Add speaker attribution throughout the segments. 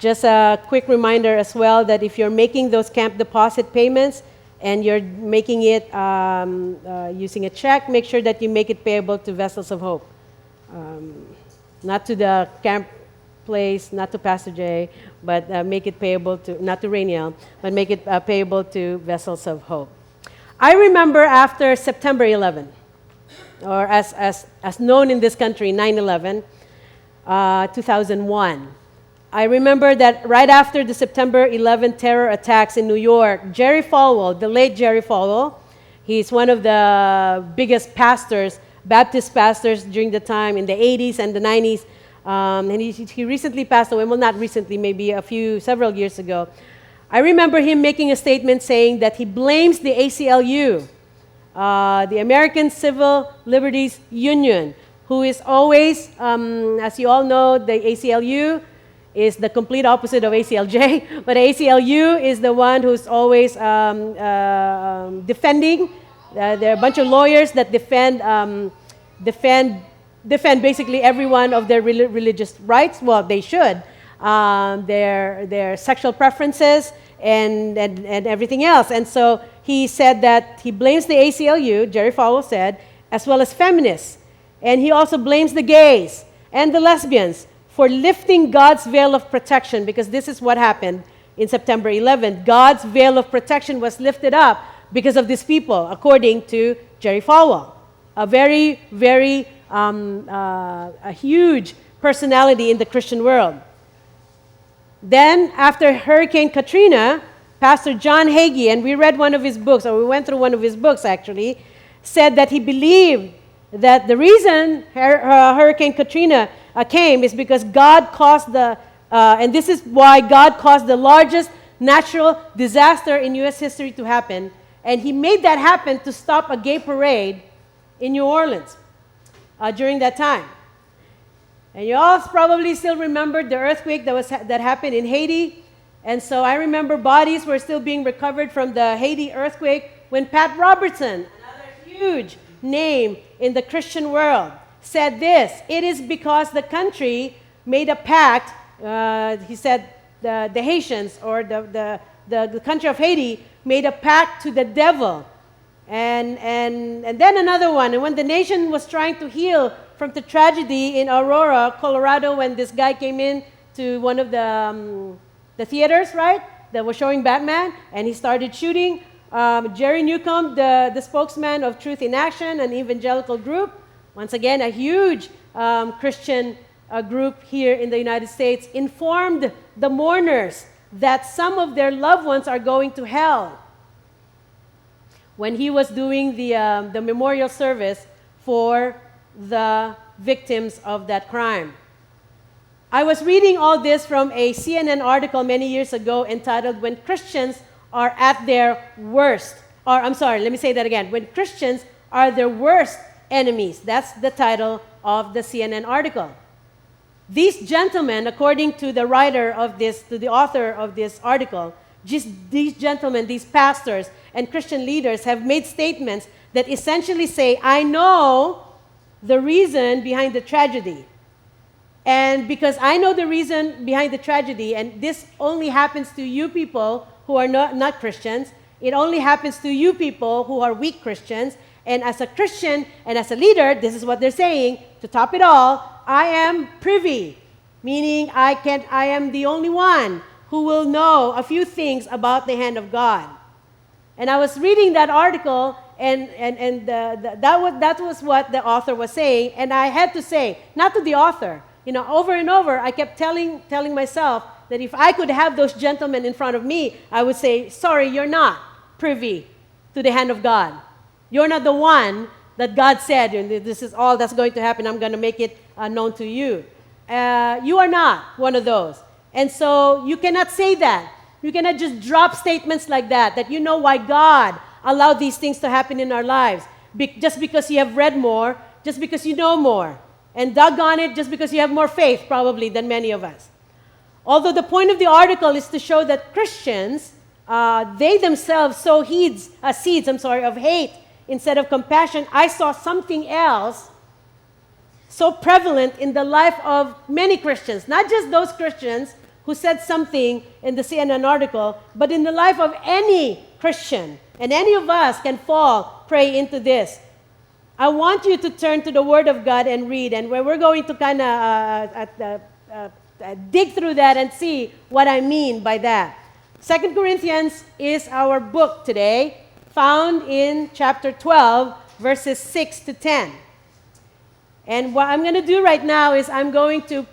Speaker 1: Just a quick reminder as well that if you're making those camp deposit payments and you're making it using a check, make sure that you make it payable to Vessels of Hope. Not to the camp place, not to Pastor Jay, but make it payable to, not to Rainiel, but make it payable to Vessels of Hope. I remember after September 11, or as known in this country, 9/11, 2001. I remember that right after the September 11 terror attacks in New York, Jerry Falwell, the late Jerry Falwell, he's one of the biggest pastors, Baptist pastors during the time in the 80s and the 90s, and he recently passed away. Well, not recently, maybe several years ago. I remember him making a statement saying that he blames the ACLU, the American Civil Liberties Union, who is always, as you all know, the ACLU is the complete opposite of ACLJ, but ACLU is the one who's always defending. There are a bunch of lawyers that defend basically every one of their religious rights. Well, they should. Their sexual preferences and everything else. And so he said that he blames the ACLU, Jerry Falwell said, as well as feminists. And he also blames the gays and the lesbians for lifting God's veil of protection, because this is what happened in September 11. God's veil of protection was lifted up because of these people, according to Jerry Falwell, a very, very a huge personality in the Christian world. Then, after Hurricane Katrina, Pastor John Hagee, and we read one of his books, or we went through one of his books actually, said that he believed that the reason Hurricane Katrina came is because God caused and this is why God caused the largest natural disaster in U.S. history to happen, and he made that happen to stop a gay parade in New Orleans during that time. And you all probably still remember the earthquake that happened in Haiti. And so I remember bodies were still being recovered from the Haiti earthquake when Pat Robertson, another huge name in the Christian world, said this: it is because the country made a pact, he said the Haitians, or the country of Haiti, made a pact to the devil. And then another one, and when the nation was trying to heal from the tragedy in Aurora, Colorado, when this guy came in to one of the theaters, right, that was showing Batman, and he started shooting. Jerry Newcomb, the spokesman of Truth in Action, an evangelical group, once again a huge Christian group here in the United States, informed the mourners that some of their loved ones are going to hell when he was doing the memorial service for the victims of that crime. I was reading all this from a CNN article many years ago entitled "When Christians Are at Their Worst," or I'm sorry, let me say that again, "When Christians Are Their Worst Enemies." That's the title of the CNN article. These gentlemen, according to the writer of this, to the author of this article, these gentlemen, these pastors and Christian leaders have made statements that essentially say, I know the reason behind the tragedy. And because I know the reason behind the tragedy, and this only happens to you people who are not Christians, it only happens to you people who are weak Christians, and as a Christian and as a leader, this is what they're saying, to top it all, I am privy, meaning I am the only one who will know a few things about the hand of God. And I was reading that article, and that was what the author was saying, and I had to say, not to the author, over and over, I kept telling myself that if I could have those gentlemen in front of me, I would say, sorry, you're not privy to the hand of God. You're not the one that God said, this is all that's going to happen, I'm going to make it known to you. You are not one of those. And so you cannot say that. You cannot just drop statements like that you know why God allowed these things to happen in our lives. Just because you have read more, just because you know more. And doggone it, just because you have more faith probably than many of us. Although the point of the article is to show that Christians, they themselves sow seeds of hate instead of compassion, I saw something else so prevalent in the life of many Christians, not just those Christians who said something in the CNN article, but in the life of any Christian, and any of us can fall prey into this. I want you to turn to the Word of God and read, and we're going to kind of dig through that and see what I mean by that. 2 Corinthians is our book today, found in chapter 12, verses 6 to 10. And what I'm going to do right now is I'm going to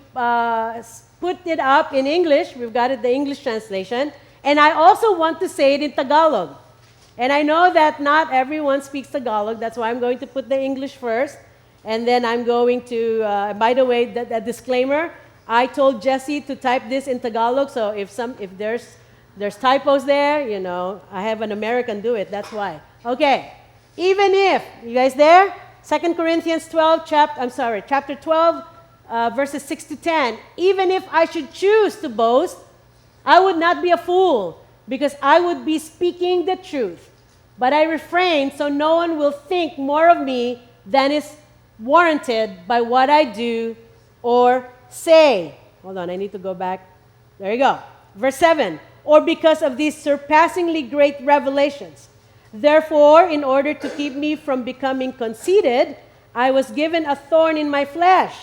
Speaker 1: put it up in English. We've got it, the English translation. And I also want to say it in Tagalog. And I know that not everyone speaks Tagalog. That's why I'm going to put the English first. And then I'm going to, by the way, the disclaimer, I told Jesse to type this in Tagalog. So if there's typos there, you know, I have an American do it. That's why. Okay. Even if, you guys there? 2 Corinthians 12, chapter 12, verses 6 to 10. Even if I should choose to boast, I would not be a fool, because I would be speaking the truth. But I refrain so no one will think more of me than is warranted by what I do or say. Hold on, I need to go back. There you go. Verse 7. Or because of these surpassingly great revelations. Therefore, in order to keep me from becoming conceited, I was given a thorn in my flesh,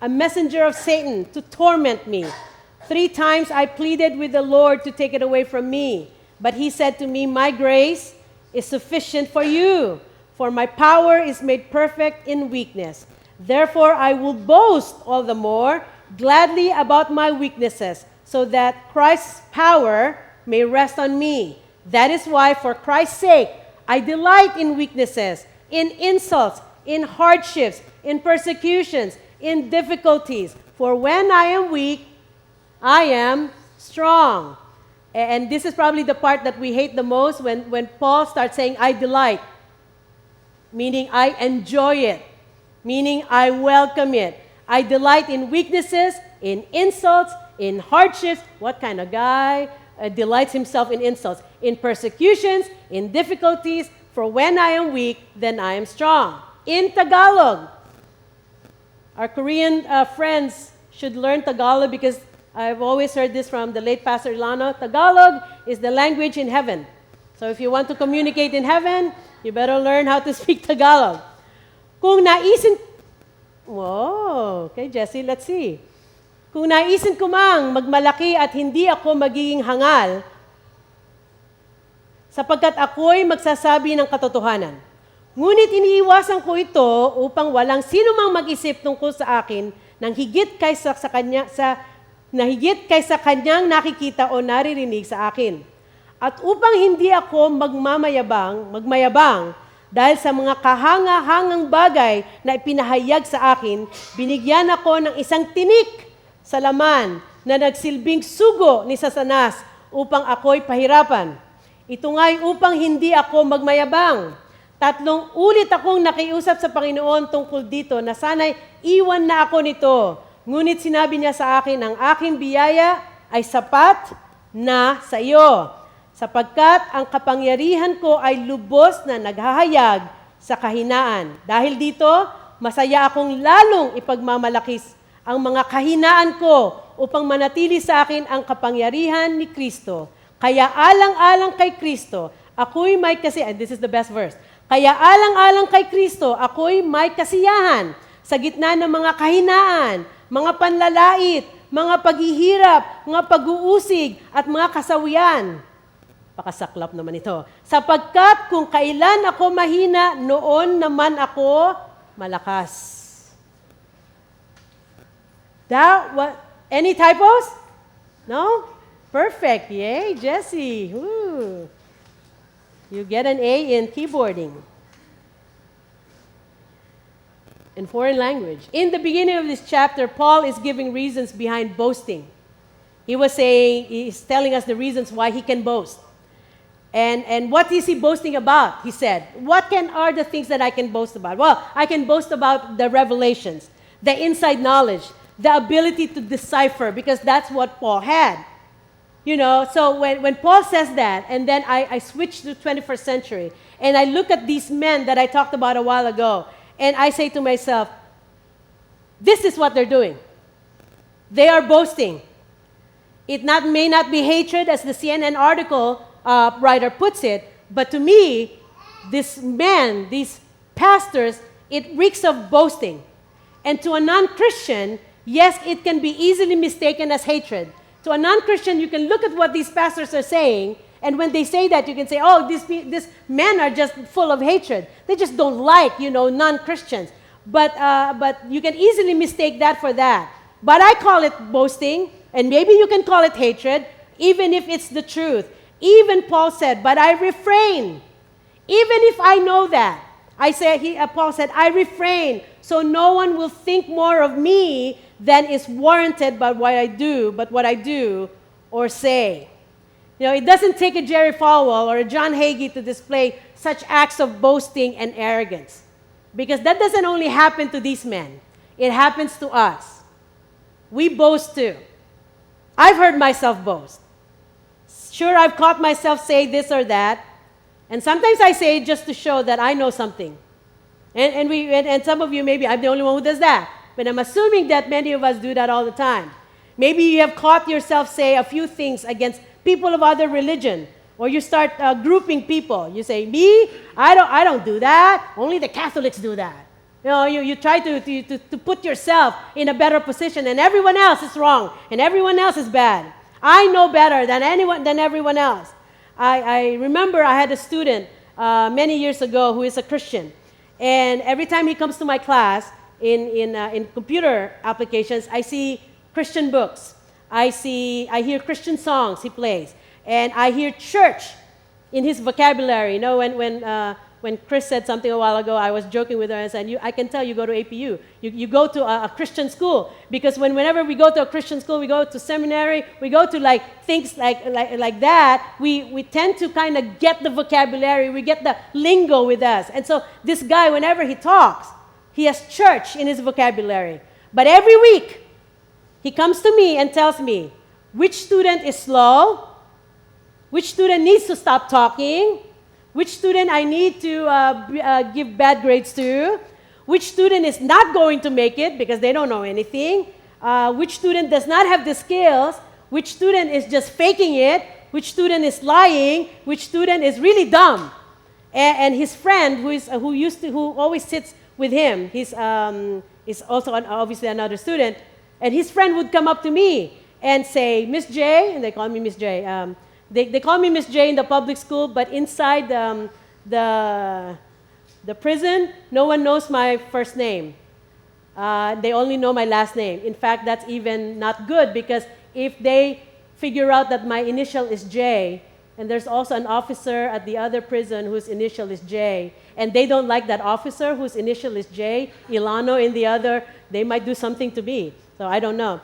Speaker 1: a messenger of Satan to torment me. 3 times I pleaded with the Lord to take it away from me. But he said to me, my grace is sufficient for you, for my power is made perfect in weakness. Therefore I will boast all the more gladly about my weaknesses, so that Christ's power may rest on me. That is why, for Christ's sake, I delight in weaknesses, in insults, in hardships, in persecutions, in difficulties. For when I am weak, I am strong. And this is probably the part that we hate the most when Paul starts saying, I delight, meaning I enjoy it, meaning I welcome it. I delight in weaknesses, in insults, in hardships. What kind of guy delights himself in insults? In persecutions, in difficulties. For when I am weak, then I am strong. In Tagalog, our Korean friends should learn Tagalog, because I've always heard this from the late Pastor Ilano. Tagalog is the language in heaven. So if you want to communicate in heaven, you better learn how to speak Tagalog. Kung naisin... Whoa, okay, Jesse, let's see. Kung naisin ko mang magmalaki at hindi ako magiging hangal, sapagkat ako'y magsasabi ng katotohanan. Ngunit iniiwasan ko ito upang walang sino mang mag-isip tungkol sa akin ng higit kaysa kanyang nakikita o naririnig sa akin. At upang hindi ako magmayabang dahil sa mga kahanga-hangang bagay na ipinahayag sa akin, binigyan ako ng isang tinik sa laman na nagsilbing sugo ni Satanas upang ako'y pahirapan. Ito nga'y upang hindi ako magmayabang. 3 ulit akong nakiusap sa Panginoon tungkol dito na sana'y iwan na ako nito. Ngunit sinabi niya sa akin, ang aking biyaya ay sapat na sa iyo, sapagkat ang kapangyarihan ko ay lubos na naghahayag sa kahinaan. Dahil dito, masaya akong lalong ipagmamalakis ang mga kahinaan ko upang manatili sa akin ang kapangyarihan ni Kristo. Kaya alang-alang kay Kristo, ako'y may kasiyahan. This is the best verse. Kaya alang-alang kay Kristo, ako'y may kasiyahan sa gitna ng mga kahinaan, mga panlalait, mga paghihirap, mga pag-uusig, at mga kasawian. Pakasaklap naman ito. Sapagkat kung kailan ako mahina, noon naman ako malakas. Any typos? No? Perfect. Yay, Jesse. Woo. You get an A in keyboarding. In foreign language. In the beginning of this chapter, Paul is giving reasons behind boasting. He's telling us the reasons why he can boast. And what is he boasting about? He said, are the things that I can boast about? Well, I can boast about the revelations, the inside knowledge, the ability to decipher, because that's what Paul had. You know, so when Paul says that, and then I switch to 21st century, and I look at these men that I talked about a while ago, and I say to myself, this is what they're doing. They are boasting. It may not be hatred, as the CNN article writer puts it, but to me, this man, these pastors, it reeks of boasting. And to a non-Christian, yes, it can be easily mistaken as hatred. To a non-Christian, you can look at what these pastors are saying, and when they say that, you can say, oh, these men are just full of hatred. They just don't like, non-Christians. But you can easily mistake that for that. But I call it boasting, and maybe you can call it hatred, even if it's the truth. Even Paul said, but I refrain. Even if I know that. Paul said, I refrain, so no one will think more of me than is warranted by what I do or say. It doesn't take a Jerry Falwell or a John Hagee to display such acts of boasting and arrogance. Because that doesn't only happen to these men. It happens to us. We boast too. I've heard myself boast. Sure, I've caught myself say this or that. And sometimes I say it just to show that I know something. And some of you, maybe I'm the only one who does that. But I'm assuming that many of us do that all the time. Maybe you have caught yourself say a few things against people of other religion. Or you start grouping people. You say, me? I don't do that. Only the Catholics do that. You try to put yourself in a better position, and everyone else is wrong, and everyone else is bad. I know better than everyone else. I remember I had a student many years ago who is a Christian, and every time he comes to my class in computer applications, I see Christian books. I hear Christian songs he plays, and I hear church in his vocabulary. When Chris said something a while ago, I was joking with her and said, I can tell you go to APU. You go to a Christian school. Because whenever we go to a Christian school, we go to seminary, we go to things like that, we tend to kind of get the vocabulary, we get the lingo with us. And so this guy, whenever he talks, he has church in his vocabulary. But every week, he comes to me and tells me which student is slow, which student needs to stop talking, which student I need to give bad grades to, which student is not going to make it because they don't know anything, which student does not have the skills, which student is just faking it, which student is lying, which student is really dumb. And his friend, who always sits with him, is also obviously another student, and his friend would come up to me and say, Miss J, and they call me Miss J. They call me Miss J in the public school, but inside the prison, no one knows my first name. They only know my last name. In fact, that's even not good, because if they figure out that my initial is J, and there's also an officer at the other prison whose initial is J, and they don't like that officer whose initial is J, Ilano in the other, they might do something to me. So I don't know.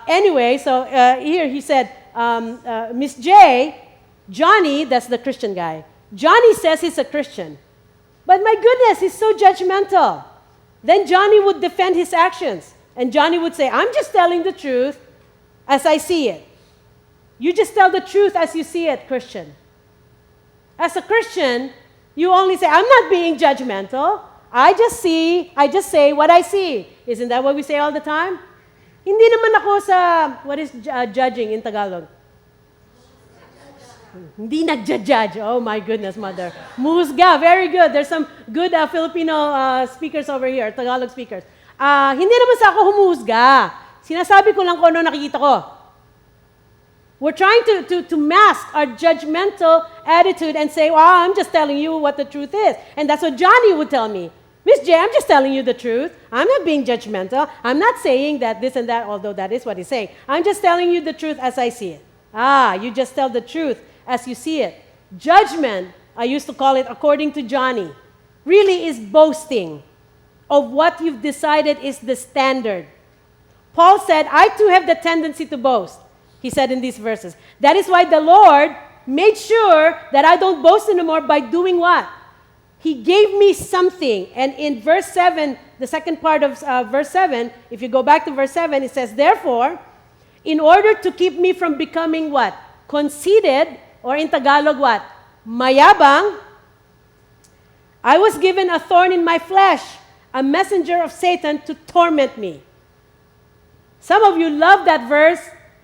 Speaker 1: Anyway, so here he said, Miss J, Johnny, that's the Christian guy, Johnny says he's a Christian. But my goodness, he's so judgmental. Then Johnny would defend his actions. And Johnny would say, I'm just telling the truth as I see it. You just tell the truth as you see it, Christian. As a Christian, you only say, I'm not being judgmental. I just say what I see. Isn't that what we say all the time? Hindi naman ako sa, what is judging in Tagalog? Hindi nagja-judge. Oh my goodness, mother. Musga, very good. There's some good Filipino speakers over here, Tagalog speakers. Hindi naman sa ako humusga. Sinasabi ko lang kung ano nakikita ko. We're trying to mask our judgmental attitude and say, well, I'm just telling you what the truth is. And that's what Johnny would tell me. Miss J, I'm just telling you the truth. I'm not being judgmental. I'm not saying that this and that, although that is what he's saying. I'm just telling you the truth as I see it. You just tell the truth as you see it. Judgment, I used to call it according to Johnny, really is boasting of what you've decided is the standard. Paul said, I too have the tendency to boast, he said in these verses. That is why the Lord made sure that I don't boast anymore by doing what? He gave me something. And in verse 7, the second part of verse 7, if you go back to verse 7, it says, therefore, in order to keep me from becoming what? Conceited, or in Tagalog what? Mayabang, I was given a thorn in my flesh, a messenger of Satan to torment me. Some of you love that verse.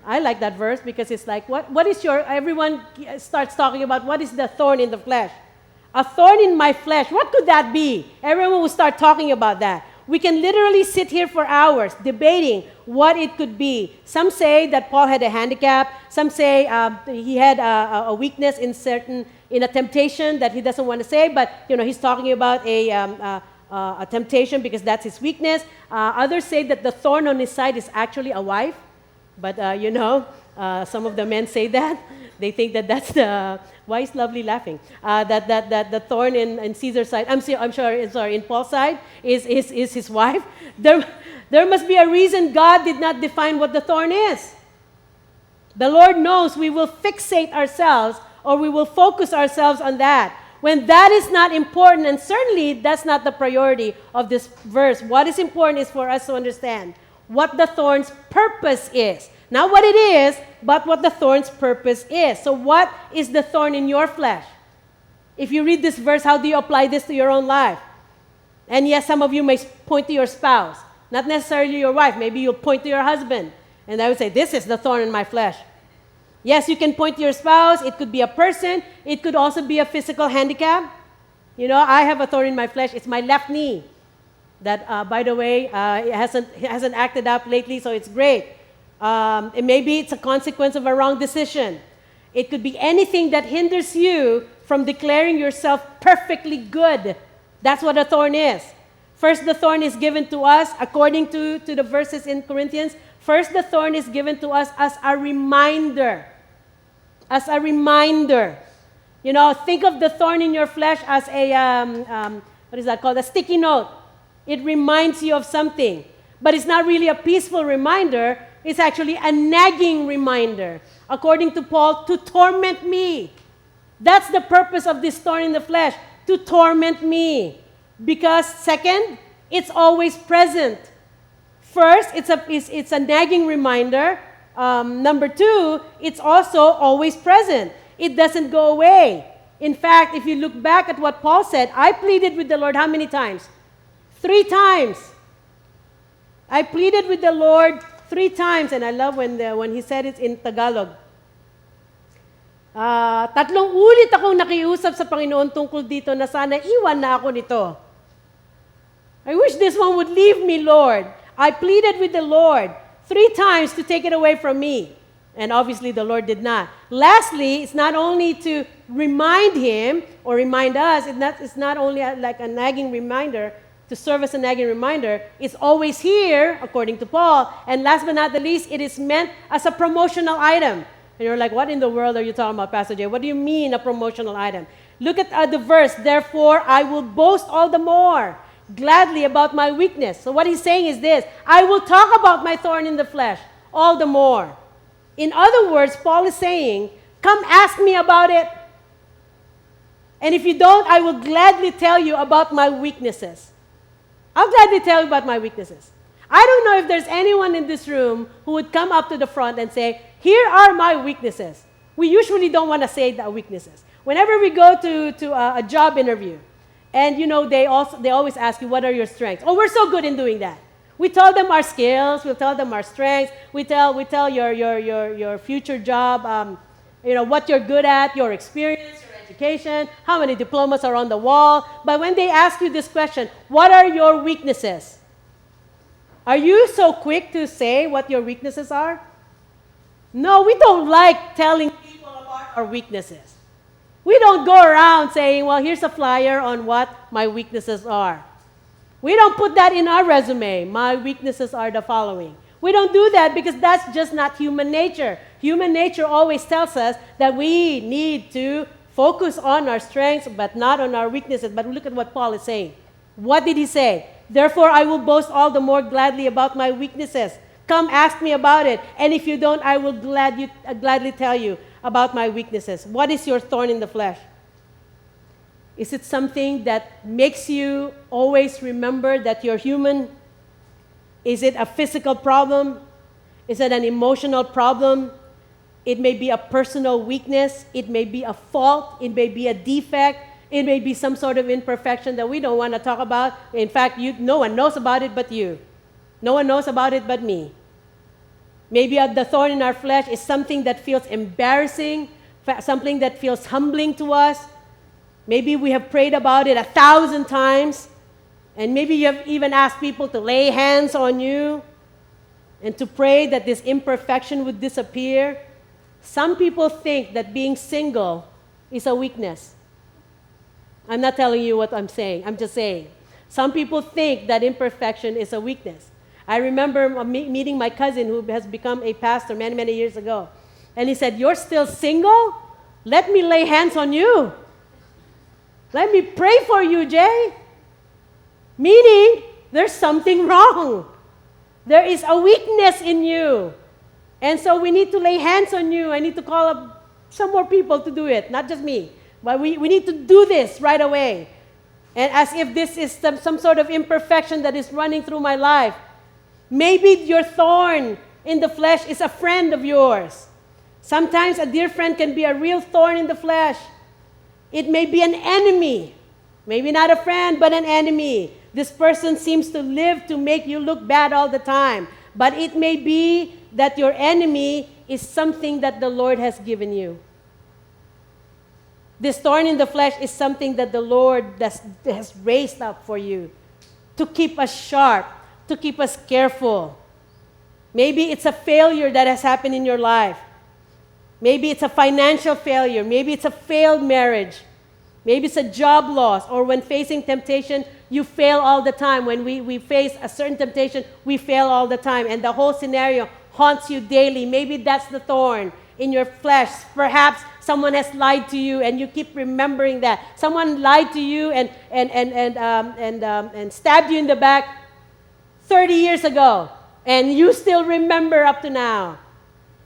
Speaker 1: I like that verse because it's like, what is your, everyone starts talking about what is the thorn in the flesh. A thorn in my flesh, what could that be? Everyone will start talking about that. We can literally sit here for hours debating what it could be. Some say that Paul had a handicap. Some say he had a weakness in a temptation that he doesn't want to say, but he's talking about a temptation because that's his weakness. Others say that the thorn on his side is actually a wife, but some of the men say that. They think that that's the, why is Lovely laughing? That the thorn in Caesar's side, I'm sorry, in Paul's side is his wife. There must be a reason God did not define what the thorn is. The Lord knows we will fixate ourselves or we will focus ourselves on that. When that is not important, and certainly that's not the priority of this verse. What is important is for us to understand what the thorn's purpose is. Not what it is, but what the thorn's purpose is. So what is the thorn in your flesh? If you read this verse, how do you apply this to your own life? And yes, some of you may point to your spouse, not necessarily your wife. Maybe you'll point to your husband. And I would say, this is the thorn in my flesh. Yes, you can point to your spouse. It could be a person. It could also be a physical handicap. I have a thorn in my flesh. It's my left knee. That, by the way, it hasn't acted up lately, so it's great. Maybe it's a consequence of a wrong decision. It could be anything that hinders you from declaring yourself perfectly good. That's what a thorn is. First, the thorn is given to us, according to the verses in Corinthians. First, the thorn is given to us as a reminder. As a reminder. Think of the thorn in your flesh as a, what is that called? A sticky note. It reminds you of something. But it's not really a peaceful reminder. It's actually a nagging reminder, according to Paul, to torment me. That's the purpose of this thorn in the flesh, to torment me. Because second, it's always present. First, it's a nagging reminder. Number two, it's also always present. It doesn't go away. In fact, if you look back at what Paul said, I pleaded with the Lord how many times? 3 times. I pleaded with the Lord 3 times, and I love when he said it in Tagalog. 3 ulit akong nakiusap sa Panginoon tungkol dito na sana iwan na ako nito. I wish this one would leave me, Lord. I pleaded with the Lord 3 times to take it away from me. And obviously the Lord did not. Lastly, it's not only to remind him or remind us, it's not only like a nagging reminder, to serve as a nagging reminder. It's always here, according to Paul. And last but not the least, it is meant as a promotional item. And you're like, what in the world are you talking about, Pastor Jay? What do you mean a promotional item? Look at the verse. Therefore, I will boast all the more gladly about my weakness. So what he's saying is this: I will talk about my thorn in the flesh all the more. In other words, Paul is saying, come ask me about it. And if you don't, I will gladly tell you about my weaknesses. I'll gladly tell you about my weaknesses. I don't know if there's anyone in this room who would come up to the front and say, here are my weaknesses. We usually don't want to say the weaknesses. Whenever we go to a job interview, and they always ask you, what are your strengths? Oh, we're so good in doing that. We tell them our skills, we'll tell them our strengths, we tell your future job, what you're good at, your experience, education, how many diplomas are on the wall. But when they ask you this question, what are your weaknesses? Are you so quick to say what your weaknesses are? No, we don't like telling people about our weaknesses. We don't go around saying, well, here's a flyer on what my weaknesses are. We don't put that in our resume. My weaknesses are the following. We don't do that because that's just not human nature. Human nature always tells us that we need to focus on our strengths, but not on our weaknesses. But look at what Paul is saying. What did he say? Therefore, I will boast all the more gladly about my weaknesses. Come ask me about it. And if you don't, I will gladly tell you about my weaknesses. What is your thorn in the flesh? Is it something that makes you always remember that you're human? Is it a physical problem? Is it an emotional problem? It may be a personal weakness. It may be a fault. It may be a defect. It may be some sort of imperfection that we don't want to talk about. In fact, no one knows about it but you. No one knows about it but me. Maybe the thorn in our flesh is something that feels embarrassing, something that feels humbling to us. Maybe we have prayed about it 1,000 times, and maybe you have even asked people to lay hands on you and to pray that this imperfection would disappear. Some people think that being single is a weakness. I'm not telling you what I'm saying. I'm just saying. Some people think that imperfection is a weakness. I remember meeting my cousin who has become a pastor many, many years ago. And he said, "You're still single? Let me lay hands on you. Let me pray for you, Jay." Meaning, there's something wrong. There is a weakness in you. And so we need to lay hands on you. I need to call up some more people to do it, not just me. But we need to do this right away. And as if this is some sort of imperfection that is running through my life. Maybe your thorn in the flesh is a friend of yours. Sometimes a dear friend can be a real thorn in the flesh. It may be an enemy. Maybe not a friend, but an enemy. This person seems to live to make you look bad all the time. But it may be that your enemy is something that the Lord has given you. This thorn in the flesh is something that the Lord has raised up for you to keep us sharp, to keep us careful. Maybe it's a failure that has happened in your life. Maybe it's a financial failure. Maybe it's a failed marriage. Maybe it's a job loss, or when facing temptation, you fail all the time. When we face a certain temptation, we fail all the time, and the whole scenario haunts you daily. Maybe that's the thorn in your flesh. Perhaps someone has lied to you, and you keep remembering that. Someone lied to you and stabbed you in the back 30 years ago, and you still remember up to now.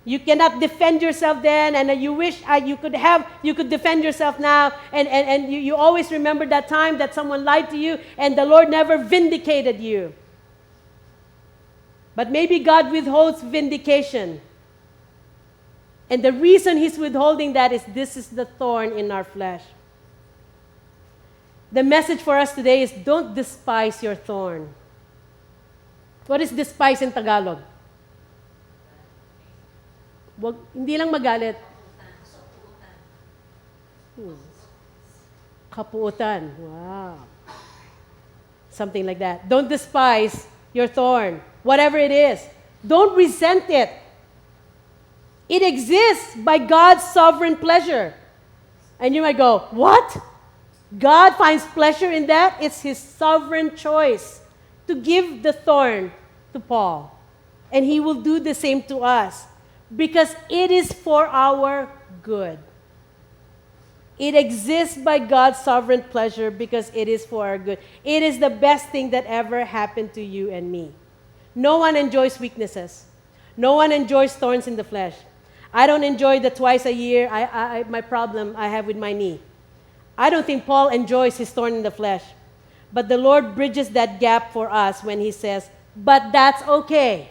Speaker 1: You cannot defend yourself then, and you wish you could defend yourself now, and you always remember that time that someone lied to you, and the Lord never vindicated you. But maybe God withholds vindication. And the reason He's withholding that is this is the thorn in our flesh. The message for us today is don't despise your thorn. What is despise in Tagalog? Hindi lang magalit. Kapuutan. Wow. Something like that. Don't despise your thorn, whatever it is. Don't resent it. It exists by God's sovereign pleasure. And you might go, what? God finds pleasure in that? It's His sovereign choice to give the thorn to Paul. And He will do the same to us. Because it is for our good. It exists by God's sovereign pleasure because it is for our good. It is the best thing that ever happened to you and me. No one enjoys weaknesses. No one enjoys thorns in the flesh. I don't enjoy the twice a year my problem I have with my knee. I don't think Paul enjoys his thorn in the flesh. But the Lord bridges that gap for us when He says, but that's okay.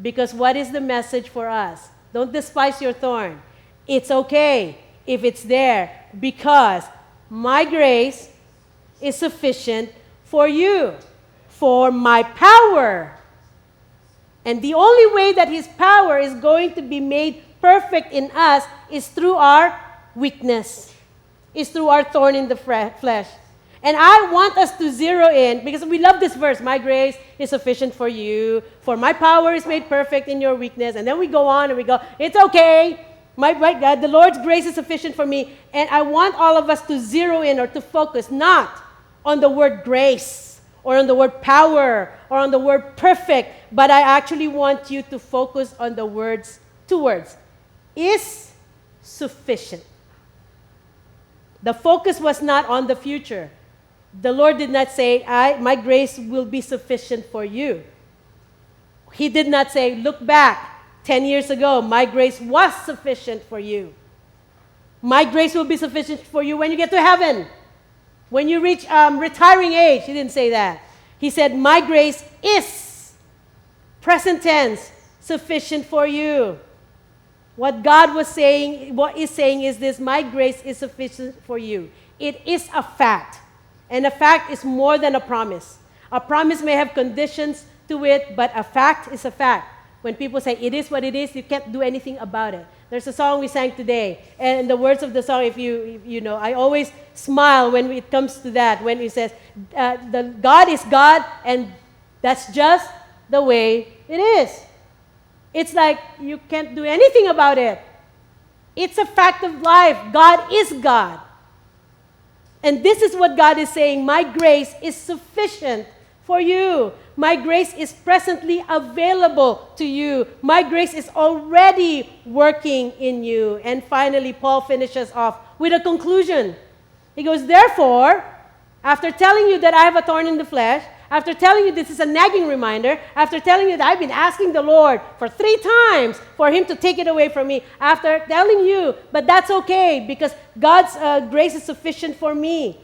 Speaker 1: Because what is the message for us? Don't despise your thorn. It's okay if it's there because my grace is sufficient for you, for my power. And the only way that His power is going to be made perfect in us is through our weakness, is through our thorn in the flesh. And I want us to zero in, because we love this verse, my grace is sufficient for you, for my power is made perfect in your weakness. And then we go on and we go, it's okay, my God, the Lord's grace is sufficient for me. And I want all of us to zero in or to focus not on the word grace or on the word power or on the word perfect, but I actually want you to focus on the words, two words, is sufficient. The focus was not on the future. The Lord did not say, my grace will be sufficient for you. He did not say, look back 10 years ago, my grace was sufficient for you. My grace will be sufficient for you when you get to heaven. When you reach retiring age, He didn't say that. He said, my grace is, present tense, sufficient for you. What God was saying, what He's saying is this, my grace is sufficient for you. It is a fact. And a fact is more than a promise. A promise may have conditions to it, but a fact is a fact. When people say, it is what it is, you can't do anything about it. There's a song we sang today, and the words of the song, if you know, I always smile when it comes to that, when it says, the God is God, and that's just the way it is. It's like you can't do anything about it. It's a fact of life. God is God. And this is what God is saying. My grace is sufficient for you. My grace is presently available to you. My grace is already working in you. And finally, Paul finishes off with a conclusion. He goes, therefore, after telling you that I have a thorn in the flesh, after telling you this is a nagging reminder, after telling you that I've been asking the Lord for 3 times for Him to take it away from me, after telling you, but that's okay because God's grace is sufficient for me.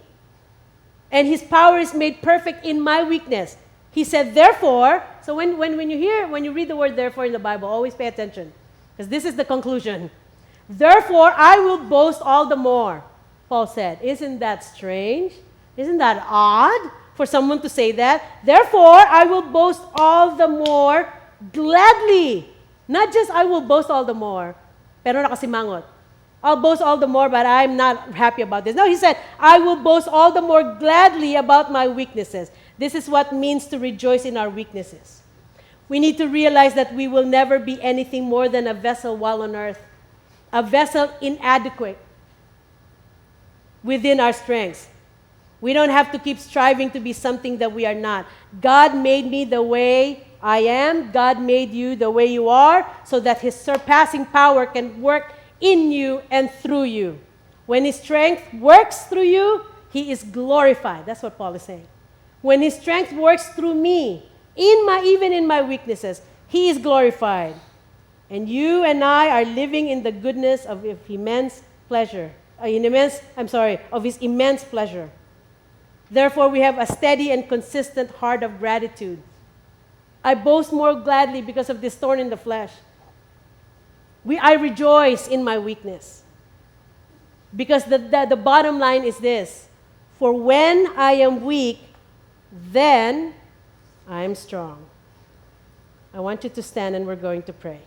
Speaker 1: And His power is made perfect in my weakness. He said, therefore, so when you read the word therefore in the Bible, always pay attention because this is the conclusion. Therefore, I will boast all the more, Paul said. Isn't that strange? Isn't that odd? For someone to say that. Therefore, I will boast all the more gladly. Not just I will boast all the more, pero nakasimangot. I'll boast all the more, but I'm not happy about this. No, he said, I will boast all the more gladly about my weaknesses. This is what it means to rejoice in our weaknesses. We need to realize that we will never be anything more than a vessel while on earth, a vessel inadequate within our strengths. We don't have to keep striving to be something that we are not. God made me the way I am. God made you the way you are so that His surpassing power can work in you and through you. When His strength works through you, He is glorified. That's what Paul is saying. When His strength works through me, even in my weaknesses, He is glorified. And you and I are living in the goodness of His immense pleasure. Of His immense pleasure. Therefore, we have a steady and consistent heart of gratitude. I boast more gladly because of this thorn in the flesh. I rejoice in my weakness. Because the bottom line is this. For when I am weak, then I am strong. I want you to stand and we're going to pray.